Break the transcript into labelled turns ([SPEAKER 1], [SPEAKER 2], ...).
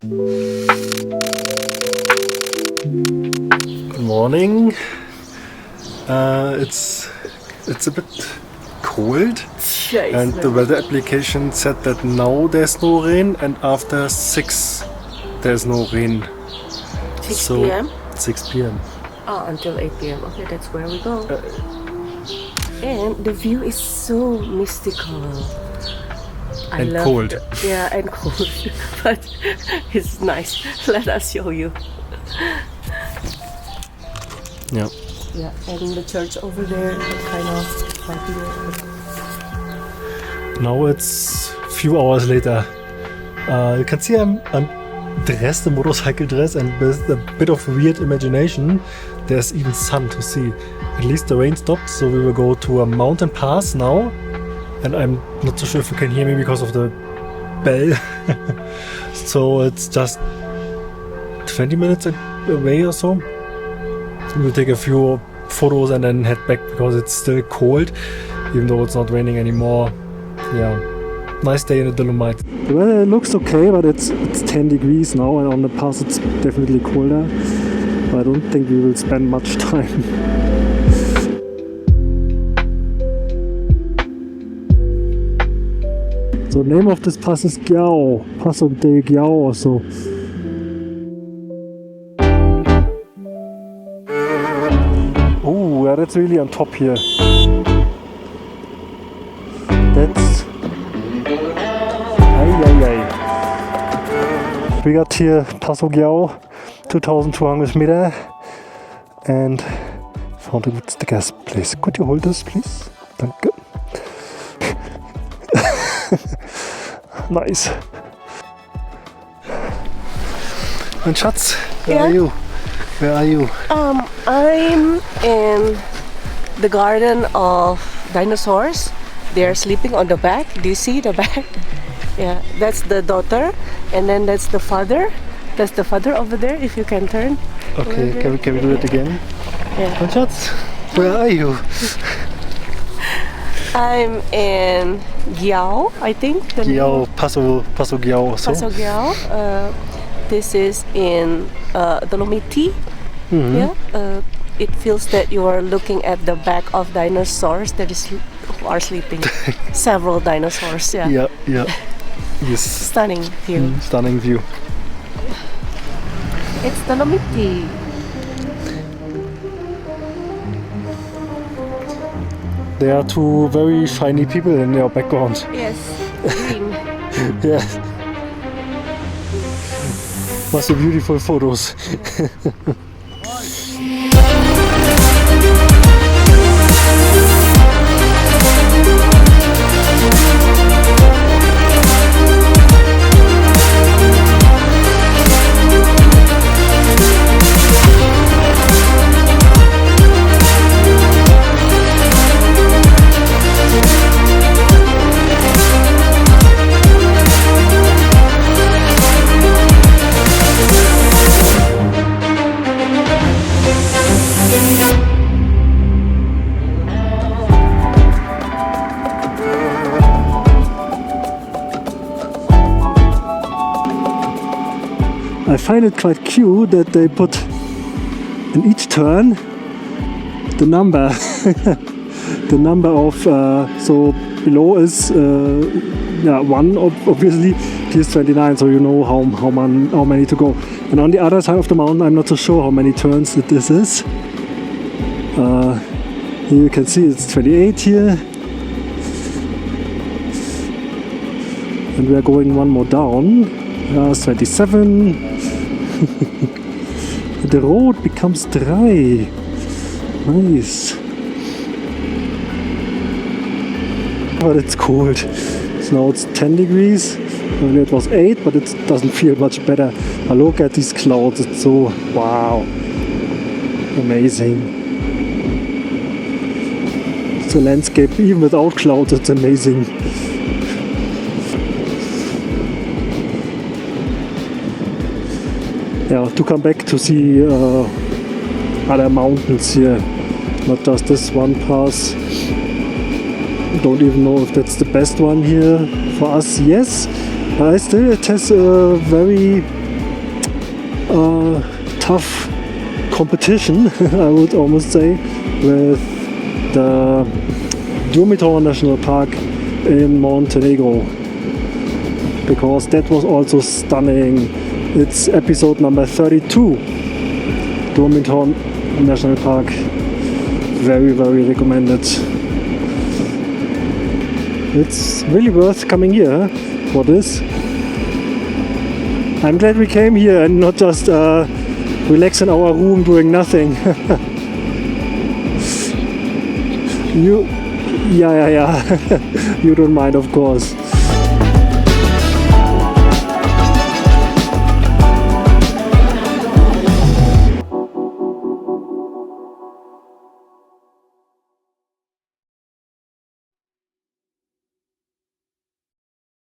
[SPEAKER 1] Good morning. It's a bit cold, and the weather application said that now there's no rain, and after 6 there's no rain.
[SPEAKER 2] 6 p.m.
[SPEAKER 1] 6 p.m.
[SPEAKER 2] Oh, until 8 p.m. Okay, that's where we go. And the view is so mystical. I
[SPEAKER 1] And
[SPEAKER 2] love
[SPEAKER 1] cold.
[SPEAKER 2] Yeah, and cold, but it's nice. Let us show you.
[SPEAKER 1] Yeah.
[SPEAKER 2] Yeah, and the church over there, kind of like here.
[SPEAKER 1] Now it's a few hours later. You can see I'm dressed in motorcycle dress, and with a bit of weird imagination, there's even sun to see. At least the rain stopped, so we will go to a mountain pass now. And I'm not so sure if you can hear me because of the bell. So it's just 20 minutes away or so. We'll take a few photos and then head back because it's still cold, even though it's not raining anymore. Yeah, nice day in the Dolomites. The weather looks okay, but it's 10 degrees now, and on the pass it's definitely colder. But I don't think we will spend much time. So the name of this pass is Giau, Passo Giau or so. Oh, yeah, that's really on top here. That's... We got here Passo Giau, 2,200 meter, and found a good gas place. Could you hold this, please? Danke. Nice. And Schatz, where are you? Where are you?
[SPEAKER 2] I'm in the garden of dinosaurs. They're sleeping on the back. Do you see the back? Yeah, that's the daughter, and then that's the father. That's the father over there. If you can turn.
[SPEAKER 1] Okay, can we do it again?
[SPEAKER 2] Yeah.
[SPEAKER 1] And Schatz, where are you?
[SPEAKER 2] I'm in Giau, I think.
[SPEAKER 1] Giau, Passo Giau or so.
[SPEAKER 2] Passo Giau. This is in Dolomites.
[SPEAKER 1] Mm-hmm.
[SPEAKER 2] Yeah. It feels that you are looking at the back of dinosaurs that who are sleeping. Several dinosaurs. Yeah.
[SPEAKER 1] Yeah. Yes.
[SPEAKER 2] Stunning view.
[SPEAKER 1] Stunning view.
[SPEAKER 2] It's Dolomites.
[SPEAKER 1] There are two very shiny people in your background.
[SPEAKER 2] Yes. Green.
[SPEAKER 1] Yeah. Must be beautiful photos. I find it quite cute that they put in each turn the number, the number of, so below is 1 obviously, here's 29, so you know how many to go. And on the other side of the mountain, I'm not so sure how many turns this is. Here you can see it's 28 here. And we are going one more down. It's 27. The road becomes dry. Nice. But it's cold. So now it's 10 degrees. Earlier it was 8, but it doesn't feel much better. Now look at these clouds. It's so wow. Amazing. It's a landscape even without clouds. It's amazing. Yeah, to come back to see other mountains here, not just this one pass. Don't even know if that's the best one here for us. Yes, but still it has a very tough competition, I would almost say, with the Dolomites National Park in Montenegro, because that was also stunning. It's episode number 32, Dolomites National Park. Very, very recommended. It's really worth coming here for this. I'm glad we came here and not just relax in our room doing nothing. Yeah. You don't mind, of course.